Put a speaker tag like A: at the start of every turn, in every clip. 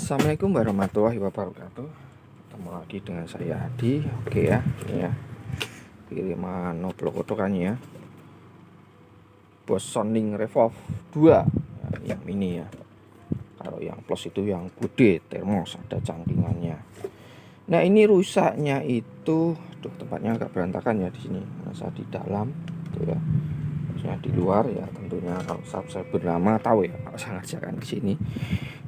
A: Assalamualaikum warahmatullahi wabarakatuh. Ketemu lagi dengan saya Adi. Oke ya, ini ya kiriman Noblok kotokannya ya. Bose Sounding Revolve 2 ya, yang ini ya. Kalau yang plus itu yang gede, termos, ada cangkingannya. Nah ini rusaknya itu, tempatnya agak berantakan ya di sini. Masa di dalam, gitu ya. Maksudnya di luar ya tentunya kalau subscriber lama tahu ya kalau saya ngerjakan di sini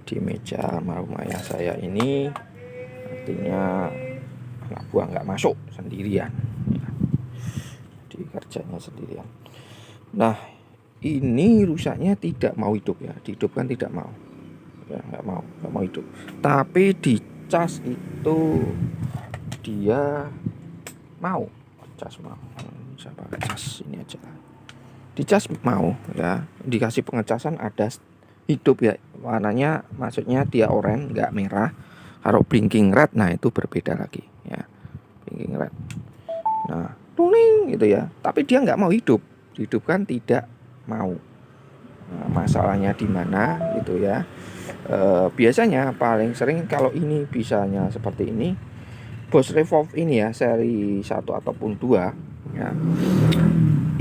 A: di meja rumah ayah saya ini, artinya anak buah nggak masuk sendirian ya. Di kerjanya sendirian. Nah ini rusaknya tidak mau hidup ya, dihidupkan tidak mau ya, nggak mau hidup. Tapi di cas itu dia mau saya pakai cas ini aja, dicas mau ya, dikasih pengecasan ada hidup ya, warnanya maksudnya dia oranye nggak merah. Kalau blinking red nah itu berbeda lagi ya, blinking red nah tuning gitu ya, tapi dia nggak mau hidup, dihidupkan tidak mau. Nah, masalahnya di mana gitu ya. Biasanya paling sering kalau ini bisanya seperti ini, Bose Revolve ini ya seri 1 ataupun 2 ya,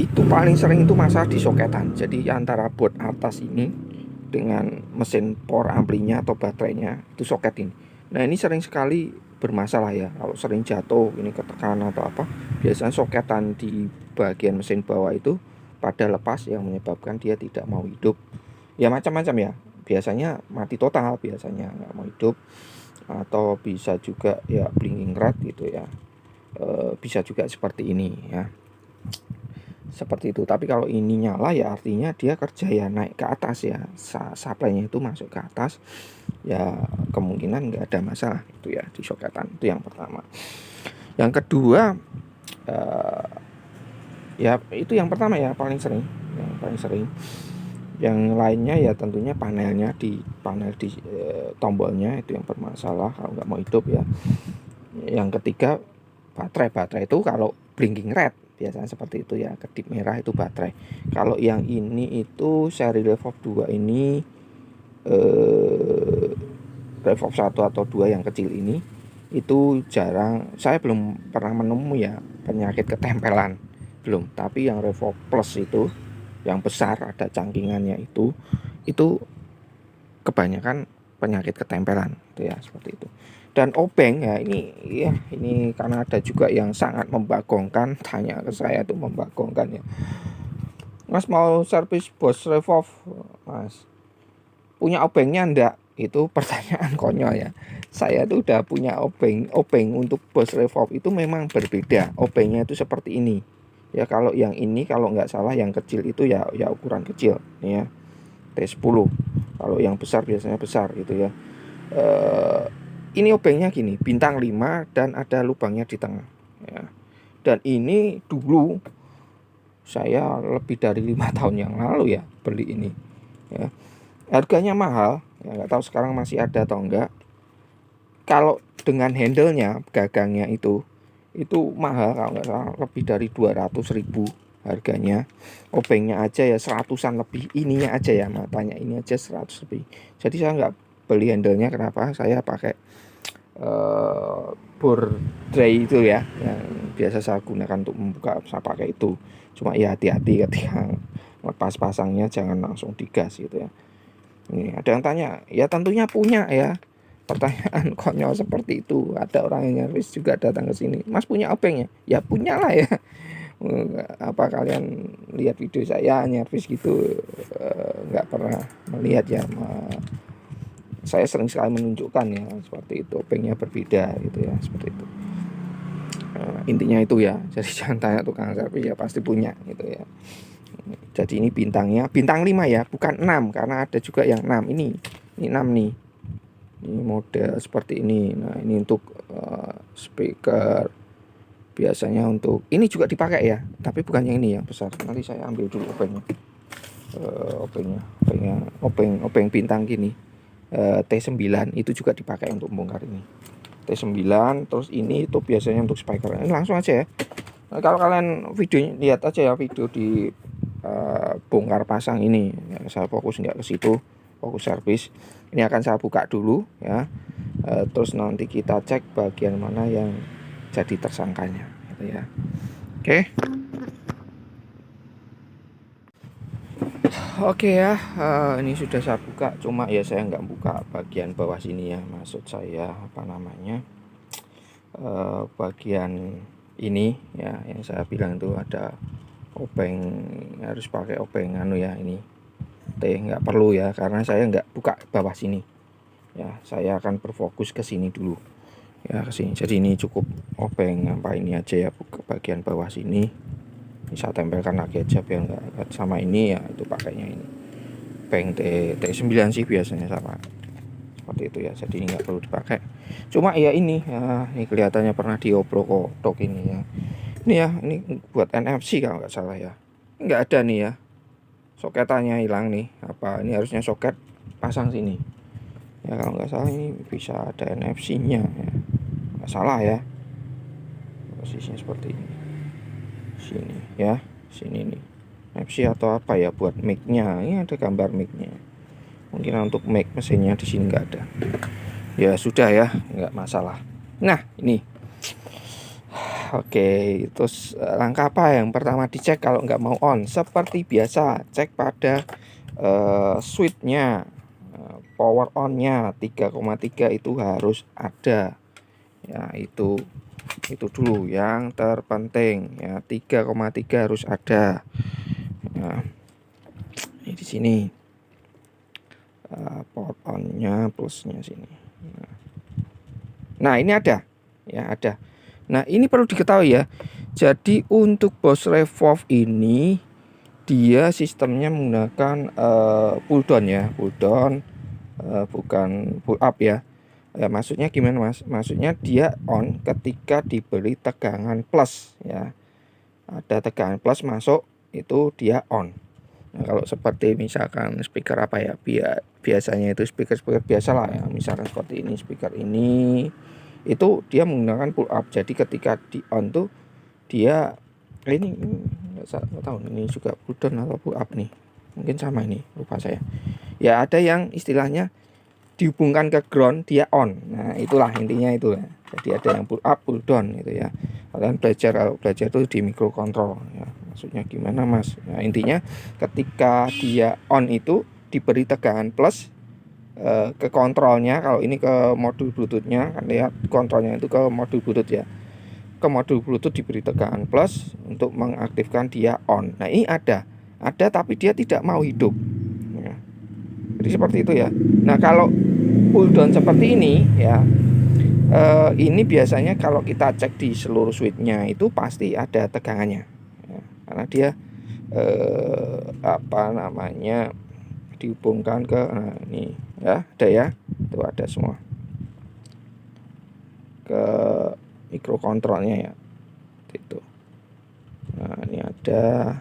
A: itu paling sering itu masalah di soketan. Jadi antara board atas ini dengan mesin power amplinya atau baterainya itu soket ini. Nah ini sering sekali bermasalah ya. Kalau sering jatuh ini ketekan atau apa, biasanya soketan di bagian mesin bawah itu pada lepas yang menyebabkan dia tidak mau hidup. Ya macam-macam ya. Biasanya mati total, biasanya nggak mau hidup, atau bisa juga ya blinking red gitu ya. Bisa juga seperti ini ya, seperti itu. Tapi kalau ini nyala ya artinya dia kerja ya naik ke atas ya, supply-nya itu masuk ke atas ya, kemungkinan nggak ada masalah itu ya di soketan. Itu yang pertama. Yang kedua ya itu yang pertama ya, paling sering yang lainnya ya tentunya panel di tombolnya itu yang bermasalah kalau nggak mau hidup ya. Yang ketiga baterai itu kalau blinking red biasanya seperti itu ya, kedip merah itu baterai. Kalau yang ini itu seri Revolve 2 ini, Revolve 1 atau 2 yang kecil ini itu jarang, saya belum pernah menemui ya penyakit ketempelan, belum. Tapi yang Revolve Plus itu yang besar ada cangkingannya itu kebanyakan penyakit ketempelan itu ya, seperti itu. Dan obeng ya ini karena ada juga yang sangat membagongkan, tanya ke saya tuh membagongkan ya, Mas mau servis Bose Revolve, Mas punya obengnya enggak? Itu pertanyaan konyol ya. Saya tuh udah punya obeng untuk Bose Revolve itu memang berbeda. Obengnya itu seperti ini ya. Kalau yang ini kalau nggak salah yang kecil itu ya ukuran kecil nih ya, T10. Kalau yang besar biasanya besar gitu ya. Ini obengnya gini, bintang 5 dan ada lubangnya di tengah ya. Dan ini dulu saya lebih dari 5 tahun yang lalu ya beli ini ya. Harganya mahal ya, nggak tahu sekarang masih ada atau enggak. Kalau dengan handle-nya, gagangnya itu mahal, kalau nggak salah lebih dari 200.000 harganya. Obengnya aja ya 100-an lebih, ininya aja ya, matanya ini aja 100 lebih. Jadi saya nggak beli handle-nya. Kenapa? Saya pakai bore tray itu ya, yang biasa saya gunakan untuk membuka, saya pakai itu. Cuma ya hati-hati ketika lepas pasangnya, jangan langsung digas gitu ya. Ini ada yang tanya, ya tentunya punya ya. Pertanyaan konyol seperti itu. Ada orang yang nyervis juga datang ke sini, Mas punya obengnya? Ya punya lah ya. Apa kalian lihat video saya nyervis gitu? Nggak pernah melihat ya. Saya sering sekali menunjukkan ya seperti itu, obengnya berbeda gitu ya, seperti itu. Intinya itu ya. Jadi jangan tanya tukang servis, ya pasti punya gitu ya. Jadi ini bintangnya bintang 5 ya, bukan 6, karena ada juga yang 6. Ini 6 nih. Ini model seperti ini. Nah, ini untuk speaker. Biasanya untuk ini juga dipakai ya, tapi bukan yang ini yang besar. Nanti saya ambil dulu obengnya. Obeng bintang gini. T9 itu juga dipakai untuk bongkar ini. T9, terus ini itu biasanya untuk speaker. Ini langsung aja ya. Nah, kalau kalian videonya lihat aja ya, video di bongkar pasang ini ya, saya fokus nggak ke situ. fokus servis. Ini akan saya buka dulu ya. Terus nanti kita cek bagian mana yang jadi tersangkanya gitu ya. Oke. Oke ya, ini sudah saya buka, cuma ya saya nggak buka bagian bawah sini ya, maksud saya apa namanya, bagian ini ya, yang saya bilang itu ada obeng, harus pakai obeng anu ya, ini T nggak perlu ya, karena saya nggak buka bawah sini ya, saya akan berfokus ke sini dulu ya, ke sini. Jadi ini cukup obeng apa ini aja ya, buka bagian bawah sini. Bisa tempelkan lagi aja biar nggak sama ini ya, itu pakainya ini bank T9 sih biasanya sama seperti itu ya, jadi ini nggak perlu dipakai. Cuma ya ini ya, ini kelihatannya pernah diobrol-obrol ini ya. Ini ya, ini buat NFC kalau nggak salah ya, nggak ada nih ya, soketannya hilang nih. Apa ini harusnya soket pasang sini ya, kalau nggak salah ini bisa ada NFC nya ya, nggak salah ya, posisinya seperti ini. Sini ya, sini nih NFC atau apa ya buat mic-nya. Ini ada gambar mic-nya, mungkin untuk mic mesinnya di sini nggak ada ya, sudah ya, nggak masalah. Nah ini oke, terus langkah apa yang pertama dicek kalau nggak mau on? Seperti biasa, cek pada switch-nya, power on-nya 3,3 itu harus ada ya, itu dulu yang terpenting ya, 3,3 harus ada. Nah, ini di sini power on-nya plusnya sini. Nah, ini ada ya, ada. Nah, ini perlu diketahui ya. Jadi untuk Bosch Revolve ini dia sistemnya menggunakan pull down ya, pull down, bukan pull up ya. Ya, maksudnya gimana Mas? Maksudnya dia on ketika diberi tegangan plus ya. Ada tegangan plus masuk, itu dia on. Nah, kalau seperti misalkan speaker apa ya, biasanya itu speaker biasa lah ya, misalkan seperti ini, speaker ini itu dia menggunakan pull up. Jadi ketika di on tuh dia ini nggak tahu ini juga pull down atau pull up nih, mungkin sama ini, lupa saya ya. Ada yang istilahnya dihubungkan ke ground dia on. Nah itulah intinya itu ya. Jadi ada yang pull up pull down itu ya. Kalian kalau belajar itu di microcontrol ya, maksudnya gimana Mas? Nah intinya ketika dia on itu diberi tegangan plus ke kontrolnya. Kalau ini ke modul bluetoothnya kan, lihat kontrolnya itu ke modul bluetooth ya, ke modul bluetooth diberi tegangan plus untuk mengaktifkan dia on. Nah ini ada tapi dia tidak mau hidup ya. Jadi seperti itu ya. Nah kalau pull down seperti ini ya, ini biasanya kalau kita cek di seluruh switch-nya itu pasti ada tegangannya ya, karena dia apa namanya dihubungkan ke ini ya, ada ya, itu ada semua ke microcontrolnya ya itu. Nah ini ada,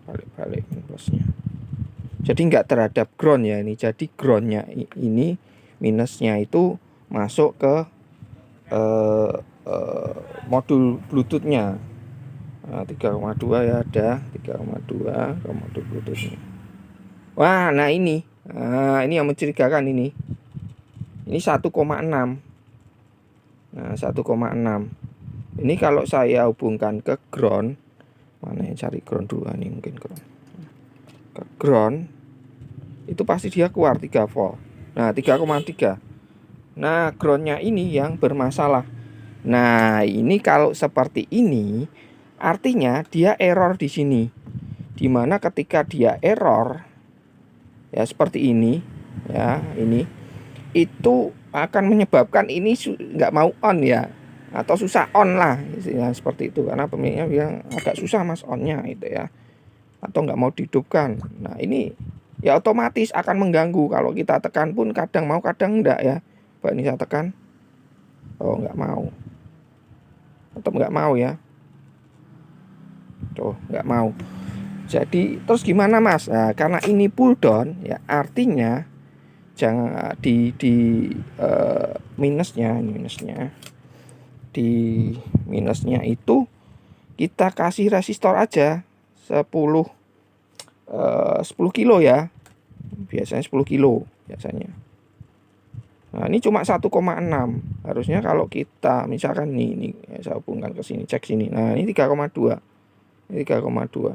A: balik-balik plusnya. Jadi nggak terhadap ground ya ini. Jadi groundnya ini minusnya itu masuk ke modul bluetoothnya. Nah, 3,2 ya, ada 3,2 ke modul bluetoothnya. Wah nah ini yang mencurigakan ini 1,6. Nah 1,6 ini kalau saya hubungkan ke ground, mana yang cari ground dulu, ini mungkin ground, ke ground itu pasti dia keluar 3 volt. Nah 3,3. Nah groundnya ini yang bermasalah. Nah ini kalau seperti ini artinya dia error di sini, dimana ketika dia error ya seperti ini ya, ini itu akan menyebabkan ini nggak mau on ya, atau susah on lah ya, seperti itu. Karena pemiliknya bilang agak susah Mas onnya itu ya, atau nggak mau dihidupkan. Nah ini ya otomatis akan mengganggu. Kalau kita tekan pun kadang mau kadang enggak ya. Pak ini saya tekan, oh nggak mau, tetap nggak mau ya, tuh nggak mau. Jadi terus gimana Mas? Nah, karena ini pull down ya, artinya jangan di minusnya, ini minusnya, di minusnya itu kita kasih resistor aja 10 10 kilo ya, biasanya 10 kilo biasanya. Nah ini cuma 1,6. Harusnya kalau kita misalkan ini ya, saya hubungkan ke sini, cek sini. Nah ini 3,2. Ini 3,2.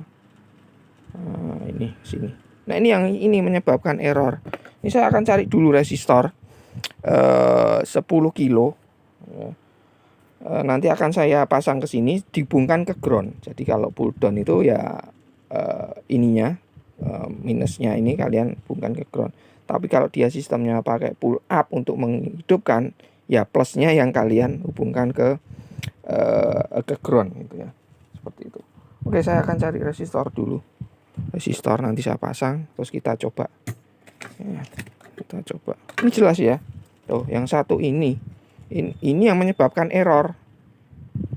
A: Nah ini sini. Nah ini yang ini menyebabkan error. Ini saya akan cari dulu resistor 10 kilo. Nanti akan saya pasang ke sini, dihubungkan ke ground. Jadi kalau pull down itu ya ininya minusnya ini kalian hubungkan ke ground. Tapi kalau dia sistemnya pakai pull up untuk menghidupkan, ya plusnya yang kalian hubungkan ke ground gitu ya. Seperti itu. Oke, saya akan cari resistor dulu. Resistor nanti saya pasang, terus kita coba. Ya, kita coba. Ini jelas ya. Tuh, yang satu ini yang menyebabkan error.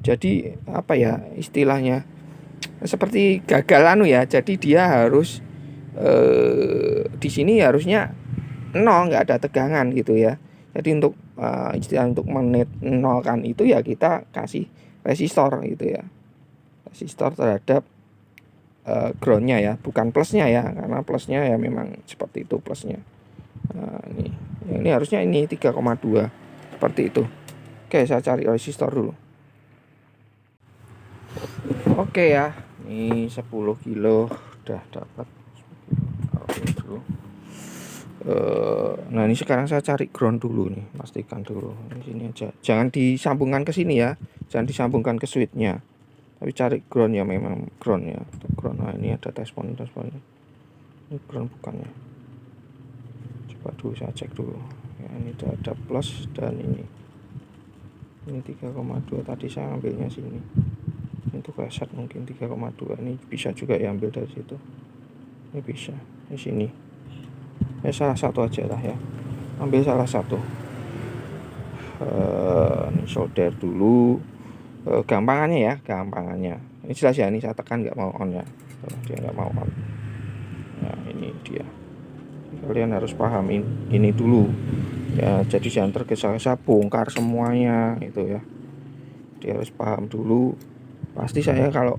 A: Jadi apa ya istilahnya? Seperti gagal ya. Jadi dia harus di sini harusnya nol, nggak ada tegangan gitu ya. Jadi untuk istilah untuk menolkan itu ya kita kasih resistor gitu ya, resistor terhadap groundnya ya, bukan plusnya ya, karena plusnya ya memang seperti itu plusnya. Nah, ini harusnya ini 3,2 seperti itu. Oke, saya cari resistor dulu. Oke ya, ini 10 kilo udah dapat. Nah ini sekarang saya cari ground dulu nih, pastikan dulu di sini aja, jangan disambungkan ke sini ya, jangan disambungkan ke switchnya, tapi cari ground ya, memang ground ya, ground. Nah ini ada tespon, ini ground bukannya, coba dulu saya cek dulu ya, ini ada plus dan ini 3,2 tadi saya ambilnya sini, untuk reset mungkin 3,2, ini bisa juga ya ambil dari situ, ini bisa di sini. Salah satu aja lah ya, ambil salah satu. Ini solder dulu, gampangannya ya, gampangannya ini jelas ya, ini saya tekan nggak mau on ya, dia nggak mau on. Nah ini dia, kalian harus paham ini dulu ya, jadi jangan tergesa-gesa bongkar semuanya itu ya, dia harus paham dulu. Pasti saya kalau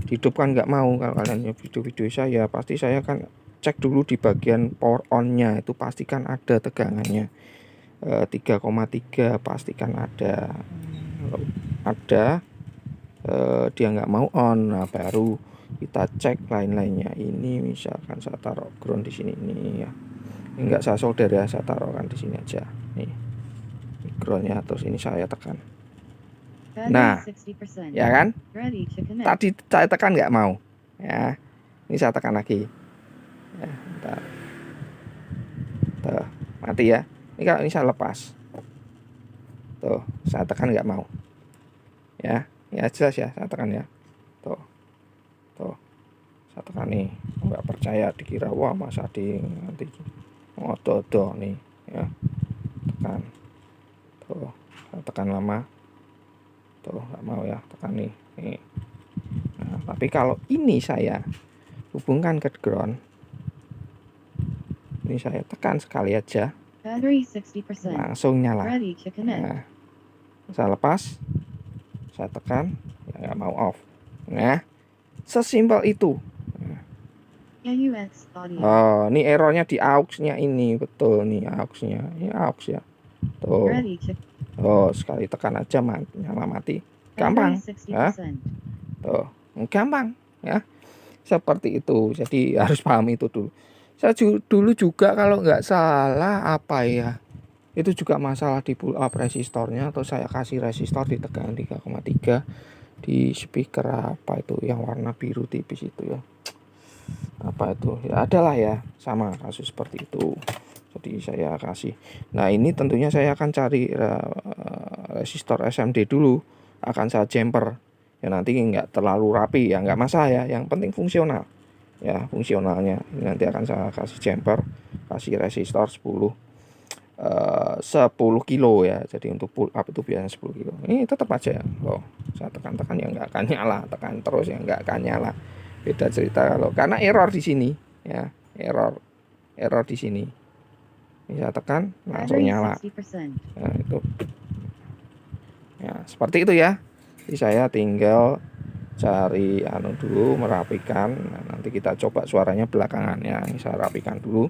A: hidupkan nggak mau, kalau kalian video-video saya pasti saya kan cek dulu di bagian power on nya itu, pastikan ada tegangannya 3,3, pastikan ada. Dia nggak mau on, nah baru kita cek lain-lainnya. Ini misalkan saya taruh ground di sini ini ya, ini nggak saya solder ya, saya taruhkan di sini aja nih groundnya, terus ini saya tekan. Nah ya kan, tadi saya tekan nggak mau ya, ini saya tekan lagi ya, bentar. Tuh, mati ya. Ini kalau ini saya lepas, tuh saya tekan nggak mau ya, ya jelas ya, saya tekan ya, tuh saya tekan nih, nggak percaya dikira wah masa di nanti ngododo nih ya, tekan tuh, saya tekan lama tuh nggak mau ya, tekan nih. Nah, tapi kalau ini saya hubungkan ke ground, ini saya tekan sekali aja langsung nyala. Nah, saya lepas, saya tekan ya nggak mau off. Nah sesimpel itu. Oh ini errornya di auxnya ini, betul nih auxnya, ini aux ya tuh. Oh sekali tekan aja nyala mati, gampang ya, tuh gampang ya, seperti itu. Jadi harus paham itu dulu. Saya dulu juga kalau nggak salah apa ya, itu juga masalah di pull up resistornya, atau saya kasih resistor di tegangan 3,3 di speaker apa itu yang warna biru tipis itu ya, apa itu ya, adalah ya, sama kasus seperti itu. Jadi saya kasih. Nah ini tentunya saya akan cari resistor SMD dulu, akan saya jumper ya, nanti nggak terlalu rapi ya, nggak masalah ya, yang penting fungsional ya, fungsionalnya. Ini nanti akan saya kasih jumper, kasih resistor 10 kilo ya. Jadi untuk pull up itu biasanya 10 kilo. Ini tetap aja ya, loh saya tekan-tekan ya nggak akan nyala, tekan terus ya nggak akan nyala. Beda cerita kalau karena error di sini ya, error di sini. Ini saya tekan langsung nyala. Nah itu ya seperti itu ya. Jadi saya tinggal cari anu dulu, merapikan. Nah, nanti kita coba suaranya belakangan ya. Ini saya rapikan dulu,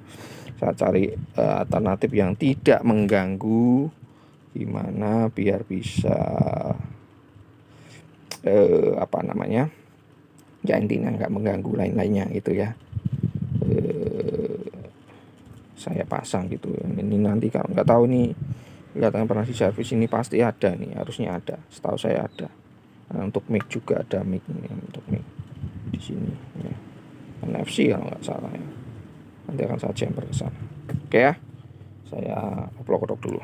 A: saya cari alternatif yang tidak mengganggu, gimana biar bisa apa namanya ya, intinya nggak mengganggu lain-lainnya gitu ya. Saya pasang gitu. Ini nanti kalau nggak tahu nih, kelihatan pernah di servis, ini pasti ada nih, harusnya ada, setahu saya ada. Nah, untuk mic juga ada mic nih, untuk mic di sini ya. NFC kalau nggak salah ya. Nanti akan saya jumper ke sana. Oke ya, saya upload dulu.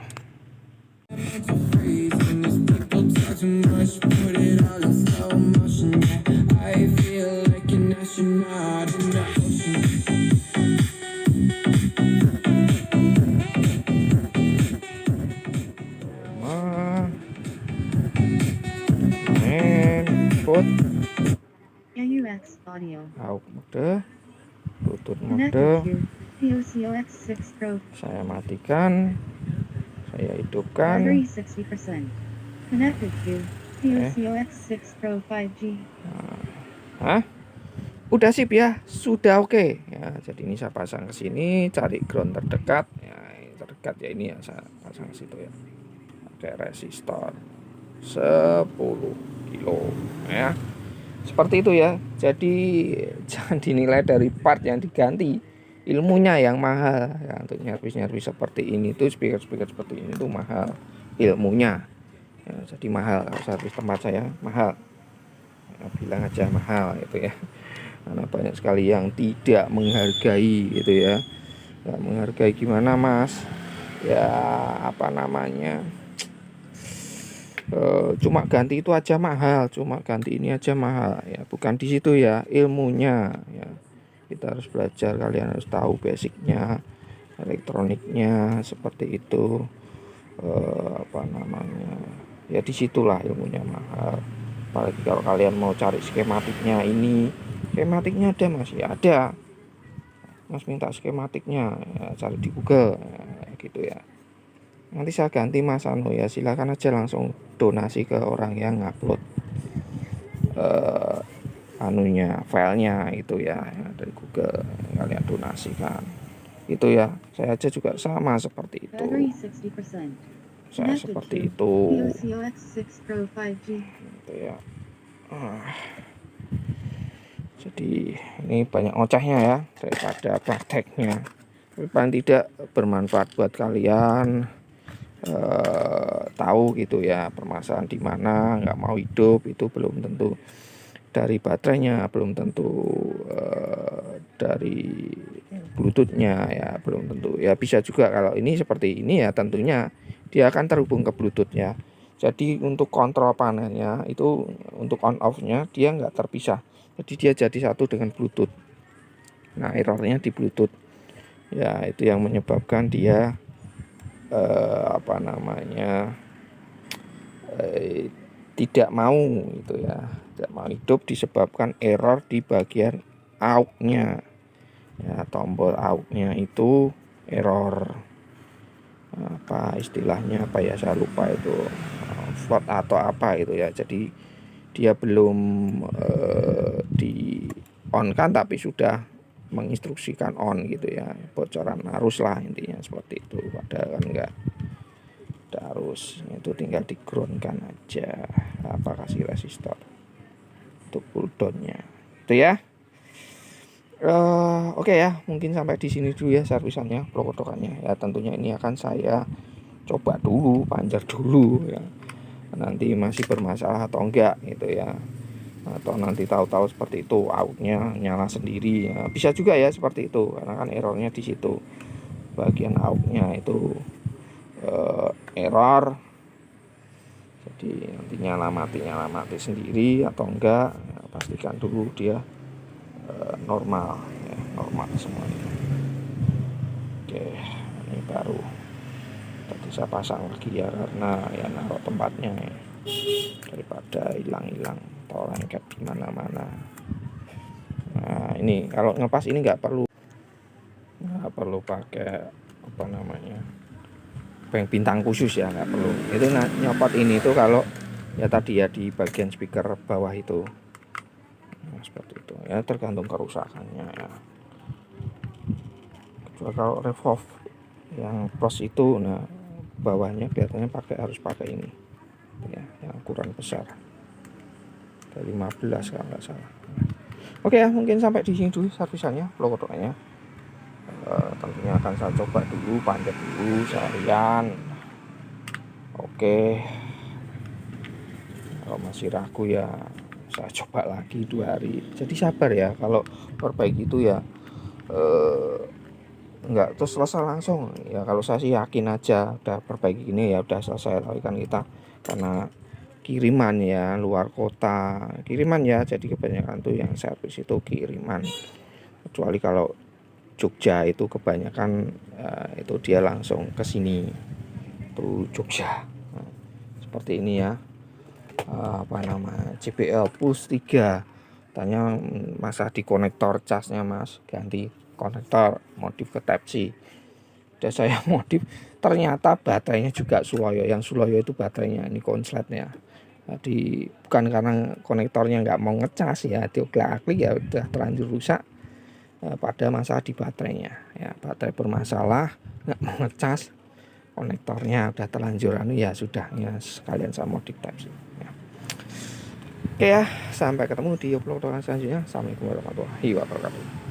A: Input
B: AUX audio.
A: out mode, Bluetooth
B: Connected
A: mode.
B: to POCOX 6 Pro.
A: Saya matikan, saya hidupkan.
B: Battery 60%. Connected to POCOX 6 Pro 5G.
A: Hah? Udah sip ya, sudah oke. Ya, jadi ini saya pasang ke sini, cari ground terdekat. Ya, ini terdekat ya, ini ya saya pasang ke situ ya. Pakai resistor 10 kilo ya. Seperti itu ya. Jadi jangan dinilai dari part yang diganti, ilmunya yang mahal ya. Untuk nyervis seperti ini tuh, speaker seperti ini tuh mahal ilmunya ya, jadi mahal. Kalau servis tempat saya mahal ya, bilang aja mahal itu ya, karena banyak sekali yang tidak menghargai gitu ya. Nggak menghargai gimana mas ya, apa namanya, cuma ganti itu aja mahal, cuma ganti ini aja mahal ya. Bukan di situ ya ilmunya ya. Kita harus belajar, kalian harus tahu basicnya, elektroniknya seperti itu. Apa namanya ya, disitulah ilmunya mahal. Apalagi kalau kalian mau cari skematiknya, ini skematiknya ada mas ya, ada mas, minta skematiknya ya, cari di Google ya, gitu ya. Nanti saya ganti mas anu ya, silakan aja langsung donasi ke orang yang ngupload anunya, filenya itu ya, dari Google, kalian donasikan itu ya. Saya aja juga sama seperti itu,
B: Battery 60%.
A: saya
B: Connected
A: seperti
B: to
A: itu
B: POCOX 6 Pro 5G.
A: gitu ya. Jadi ini banyak ngocehnya ya daripada prakteknya, tapi paling tidak bermanfaat buat kalian. Tahu gitu ya permasalahan di mana. Nggak mau hidup itu belum tentu dari baterainya, belum tentu dari Bluetoothnya ya, belum tentu ya. Bisa juga kalau ini seperti ini ya, tentunya dia akan terhubung ke Bluetoothnya. Jadi untuk kontrol panelnya itu, untuk on off-nya dia nggak terpisah, jadi dia jadi satu dengan Bluetooth. Nah errornya di Bluetooth ya, itu yang menyebabkan dia apa namanya tidak mau itu ya, tidak mau hidup, disebabkan error di bagian AUX-nya ya. Tombol AUX-nya itu error, apa istilahnya apa ya, saya lupa itu, float atau apa itu ya. Jadi dia belum di on kan, tapi sudah menginstruksikan on gitu ya, bocoran arus lah intinya seperti itu. Padahal kan enggak ada arus, itu tinggal di ground kan aja, apa kasih resistor untuk cooldownnya itu ya. Oke ya, mungkin sampai di sini dulu ya servisannya, protokannya ya. Tentunya ini akan saya coba dulu, panjar dulu ya, nanti masih bermasalah atau enggak gitu ya, atau nanti tahu-tahu seperti itu outnya nyala sendiri ya. Bisa juga ya seperti itu, karena kan errornya di situ, bagian outnya itu error. Jadi nanti nyala mati sendiri atau enggak ya, pastikan dulu dia normal ya, normal semuanya. Oke, ini baru tadi saya pasang lagi ya, karena ya naruh tempatnya ya, daripada hilang-hilang atau lengket di mana-mana. Nah ini kalau ngepas ini nggak perlu pakai apa namanya, bank bintang khusus ya, nggak perlu. Itu nyopot ini tuh kalau ya tadi ya di bagian speaker bawah itu seperti itu ya, tergantung kerusakannya ya. Kecuali kalau revolve yang plus itu, nah bawahnya kelihatannya harus pakai ini ya, yang ukuran besar, dari 15 kalau nggak salah. Oke ya, mungkin sampai di sini dulu servisannya, pokoknya tentunya akan saya coba dulu, panjat dulu seharian. Oke, kalau masih ragu ya saya coba lagi 2 hari. Jadi sabar ya, kalau perbaiki itu ya enggak terus selesai langsung ya. Kalau saya sih yakin aja udah perbaiki ini ya udah selesai, tapi kan kita karena kiriman ya, luar kota kiriman ya, jadi kebanyakan tuh yang servis itu kiriman. Kecuali kalau Jogja itu kebanyakan itu dia langsung ke sini tuh Jogja. Nah, seperti ini ya, apa nama JBL Plus 3, tanya masa di konektor casnya mas, ganti konektor, modif ke Type C. Udah saya modif, ternyata baterainya juga Suloyo, yang Suloyo itu baterainya ini konsletnya. Jadi bukan karena konektornya nggak mau ngecas ya, diuklak-aklik ya udah terlanjur rusak pada masalah di baterainya ya, baterai bermasalah, nggak mau ngecas, konektornya udah terlanjur ya sudah ya, sekalian saya modif Type C ya. Oke ya, sampai ketemu di vlog selanjutnya. Assalamualaikum warahmatullahi wabarakatuh.